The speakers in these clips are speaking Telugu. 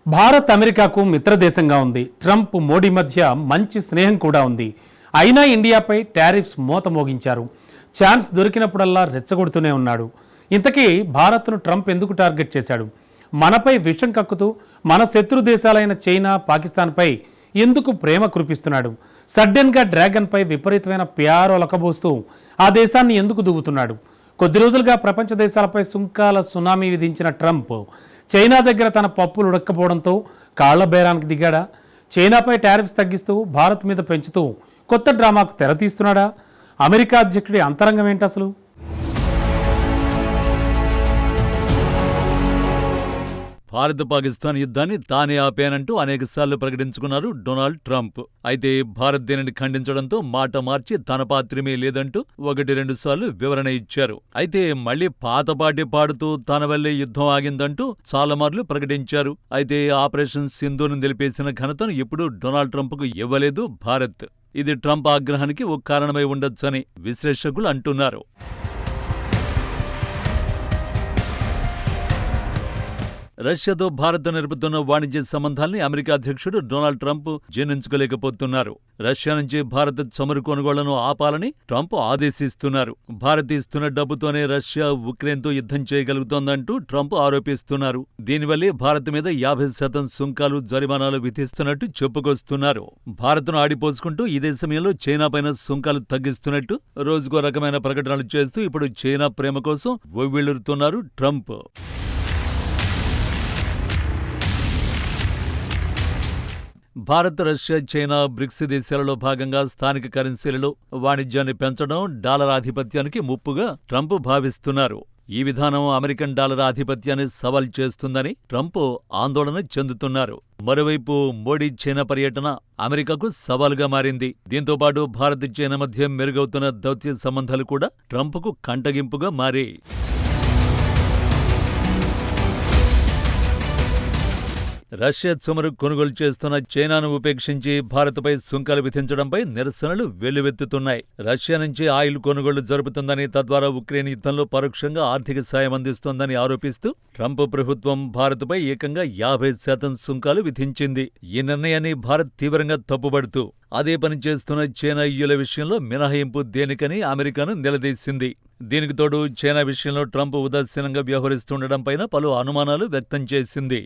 భారత్ అమెరికాకు మిత్రదేశంగా ఉంది. ట్రంప్ మోడీ మధ్య మంచి స్నేహం కూడా ఉంది. అయినా ఇండియాపై టారిఫ్స్ మోత మోగించారు. ఛాన్స్ దొరికినప్పుడల్లా రెచ్చగొడుతూనే ఉన్నాడు. ఇంతకీ భారత్ను ట్రంప్ ఎందుకు టార్గెట్ చేశాడు? మనపై విషం కక్కుతూ మన శత్రు దేశాలైన చైనా, పాకిస్తాన్పై ఎందుకు ప్రేమ కురిపిస్తున్నాడు? సడన్గా డ్రాగన్పై విపరీతమైన ప్యారో లకబోస్తూ ఆ దేశాన్ని ఎందుకు దువ్వుతున్నాడు? కొద్ది రోజులుగా ప్రపంచ దేశాలపై సుంకాల సునామీ విధించిన ట్రంప్ చైనా దగ్గర తన పప్పులు ఉడక్కపోవడంతో కాళ్ల బేరానికి దిగాడా? చైనాపై టారిఫ్స్ తగ్గిస్తూ భారత్ మీద పెంచుతూ కొత్త డ్రామాకు తెరతీస్తున్నాడా? అమెరికా అధ్యక్షుడి అంతరంగం ఏంటి అసలు? భారత్ పాకిస్తాన్ యుద్ధాన్ని తానే ఆపేనంటూ అనేకసార్లు ప్రకటించుకున్నారు డొనాల్డ్ ట్రంప్. అయితే భారత్ దీనిని ఖండించడంతో మాట మార్చి తన పాత్రమే లేదంటూ 1-2 సార్లు వివరణ ఇచ్చారు. అయితే మళ్లీ పాతపాటి పాడుతూ తన వల్లే యుద్ధం ఆగిందంటూ చాలా మార్లు ప్రకటించారు. అయితే ఆపరేషన్ సింధూర్ను నిలిపేసిన ఘనతను ఎప్పుడూ డొనాల్డ్ ట్రంప్కు ఇవ్వలేదు భారత్. ఇది ట్రంప్ ఆగ్రహానికి ఓ కారణమై ఉండొచ్చని విశ్లేషకులు అంటున్నారు. రష్యాతో భారత్ నిలుపుతున్న వాణిజ్య సంబంధాల్ని అమెరికా అధ్యక్షుడు డొనాల్డ్ ట్రంప్ జీర్ణించుకోలేకపోతున్నారు. రష్యా నుంచి భారత్ చమురు కొనుగోళ్లను ఆపాలని ట్రంప్ ఆదేశిస్తున్నారు. భారత్ ఇస్తున్న డబ్బుతోనే రష్యా ఉక్రెయిన్తో యుద్ధం చేయగలుగుతోందంటూ ట్రంప్ ఆరోపిస్తున్నారు. దీనివల్లే భారత్ మీద 50% సుంకాలు, జరిమానాలు విధిస్తున్నట్టు చెప్పుకొస్తున్నారు. భారత్ను ఆడిపోసుకుంటూ ఇదే సమయంలో చైనాపైన సుంకాలు తగ్గిస్తున్నట్టు రోజుకో రకమైన ప్రకటనలు చేస్తూ ఇప్పుడు చైనా ప్రేమ కోసం ఒవ్విళ్లూరుతున్నారు Trump. Bharat, Russia, China, BRICS దేశాలలో భాగంగా స్థానిక కరెన్సీలలో వాణిజ్యాన్ని పెంచడం డాలర్ ఆధిపత్యానికి ముప్పుగా ట్రంప్ భావిస్తున్నారు. ఈ విధానం అమెరికన్ డాలర్ ఆధిపత్యాన్ని సవాల్ చేస్తుందని ట్రంప్ ఆందోళన చెందుతున్నారు. మరోవైపు మోడీ చైనా పర్యటన అమెరికాకు సవాలుగా మారింది. దీంతోపాటు భారత్, చైనా మధ్య మెరుగవుతున్న దౌత్య సంబంధాలు కూడా ట్రంప్కు కంటగింపుగా మారాయి. రష్యా చమురు కొనుగోలు చేస్తున్న చైనాను ఉపేక్షించి భారత్పై సుంకాలు విధించడంపై నిరసనలు వెల్లువెత్తుతున్నాయి. రష్యా నుంచి ఆయిల్ కొనుగోళ్లు జరుపుతుందని, తద్వారా ఉక్రెయిన్ యుద్ధంలో పరోక్షంగా ఆర్థిక సాయం అందిస్తోందని ఆరోపిస్తూ ట్రంప్ ప్రభుత్వం భారత్పై ఏకంగా 50% సుంకాలు విధించింది. ఈ నిర్ణయాన్ని భారత్ తీవ్రంగా తప్పుబడుతూ అదే పని చేస్తున్న చైనా, యుల విషయంలో మినహాయింపు దేనికని అమెరికాను నిలదీసింది. దీనికి తోడు చైనా విషయంలో ట్రంప్ ఉదాసీనంగా వ్యవహరిస్తుండటంపైన పలు అనుమానాలు వ్యక్తం చేసింది.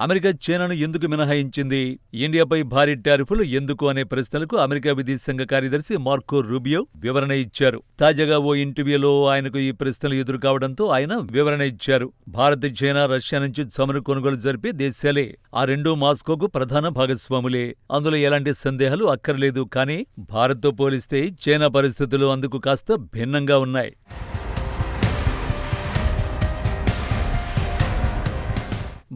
అమెరికా చైనాను ఎందుకు మినహాయించింది? ఇండియాపై భారీ టారిఫ్లు ఎందుకు అనే ప్రశ్నలకు అమెరికా విదేశాంగ కార్యదర్శి మార్కో రూబియో వివరణ ఇచ్చారు. తాజాగా ఓ ఇంటర్వ్యూలో ఆయనకు ఈ ప్రశ్నలు ఎదురుకావడంతో ఆయన వివరణ ఇచ్చారు. భారత్, చైనా, రష్యా నుంచి చమురు కొనుగోలు జరిపే దేశాలే. ఆ రెండూ మాస్కోకు ప్రధాన భాగస్వాములే. అందులో ఎలాంటి సందేహాలు అక్కర్లేదు. కానీ భారత్తో పోలిస్తే చైనా పరిస్థితులు అందుకు కాస్త భిన్నంగా ఉన్నాయి.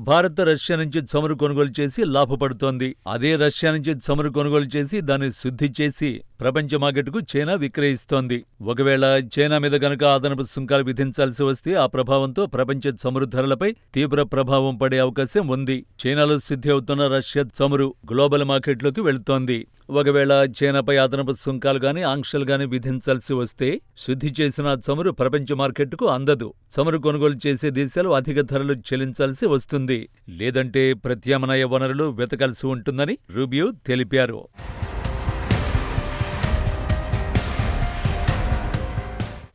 భారత్ రష్యా నుంచి చమురు కొనుగోలు చేసి లాభపడుతోంది. అదే రష్యా నుంచి చమురు కొనుగోలు చేసి దాన్ని శుద్ధి చేసి ప్రపంచ మార్కెట్కు చైనా విక్రయిస్తోంది. ఒకవేళ చైనా మీద గనక అదనపు సుంకాలు విధించాల్సి వస్తే ఆ ప్రభావంతో ప్రపంచ చమురు ధరలపై తీవ్ర ప్రభావం పడే అవకాశం ఉంది. చైనాలో శుద్ధి అవుతున్న రష్యా చమురు గ్లోబల్ మార్కెట్లోకి వెళుతోంది. ఒకవేళ చైనాపై అదనపు సుంకాలు గాని, ఆంక్షలు గాని విధించాల్సి వస్తే శుద్ధి చేసిన చమురు ప్రపంచ మార్కెట్కు అందదు. చమురు కొనుగోలు చేసే దేశాలు అధిక ధరలు చెల్లించాల్సి వస్తుంది. లేదంటే ప్రత్యామ్నాయ వనరులు వెతకాల్సి ఉంటుందని రూబియో తెలిపారు.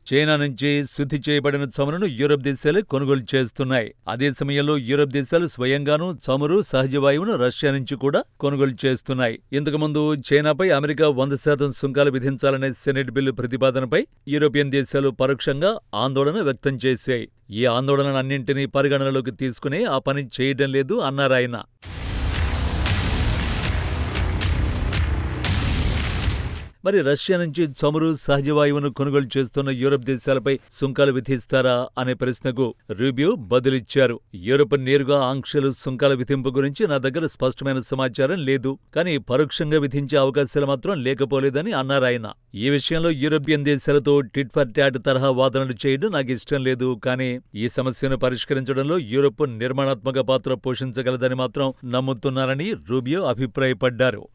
చైనా నుంచి శుద్ధి చేయబడిన చమురును యూరప్ దేశాలు కొనుగోలు చేస్తున్నాయి. అదే సమయంలో యూరప్ దేశాలు స్వయంగానూ చమురు, సహజవాయువును రష్యా నుంచి కూడా కొనుగోలు చేస్తున్నాయి. ఇంతకుముందు చైనాపై అమెరికా 100% సుంకాలు విధించాలనే సెనెట్ బిల్లు ప్రతిపాదనపై యూరోపియన్ దేశాలు పరోక్షంగా ఆందోళన వ్యక్తం చేశాయి. ఈ ఆందోళనలన్నింటినీ పరిగణనలోకి తీసుకుని ఆ పని చేయడం లేదు అన్నారాయన. మరి రష్యా నుంచి చమురు, సహజవాయువును కొనుగోలు చేస్తున్న యూరప్ దేశాలపై సుంకాలు విధిస్తారా అనే ప్రశ్నకు రూబియో బదులిచ్చారు. యూరప్ నేరుగా ఆంక్షలు, సుంకాల విధింపు గురించి నా దగ్గర స్పష్టమైన సమాచారం లేదు. కానీ పరోక్షంగా విధించే అవకాశాలు మాత్రం లేకపోలేదని అన్నారాయన. ఈ విషయంలో యూరోపియన్ దేశాలతో టిట్ ఫర్ టాట్ తరహా వాదనలు చేయడం నాకు ఇష్టం లేదు. కానీ ఈ సమస్యను పరిష్కరించడంలో యూరప్ నిర్మాణాత్మక పాత్ర పోషించగలదని మాత్రం నమ్ముతున్నారని రూబియో అభిప్రాయపడ్డారు.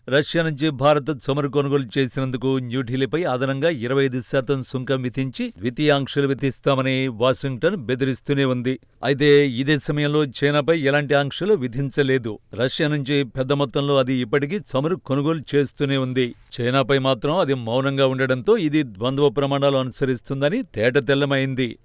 రష్యా నుంచి భారత్ చమురు కొనుగోలు చేసినందుకు న్యూఢిల్లీపై అదనంగా 25% సుంకం విధించి ద్వితీయ ఆంక్షలు విధిస్తామని వాషింగ్టన్ బెదిరిస్తూనే ఉంది. అయితే ఇదే సమయంలో చైనాపై ఎలాంటి ఆంక్షలు విధించలేదు. రష్యా నుంచి పెద్ద మొత్తంలో అది ఇప్పటికీ చమురు కొనుగోలు చేస్తూనే ఉంది. చైనాపై మాత్రం అది మౌనంగా ఉండడంతో ఇది ద్వంద్వ ప్రమాణాలు అనుసరిస్తుందని తేటతెల్లమైంది.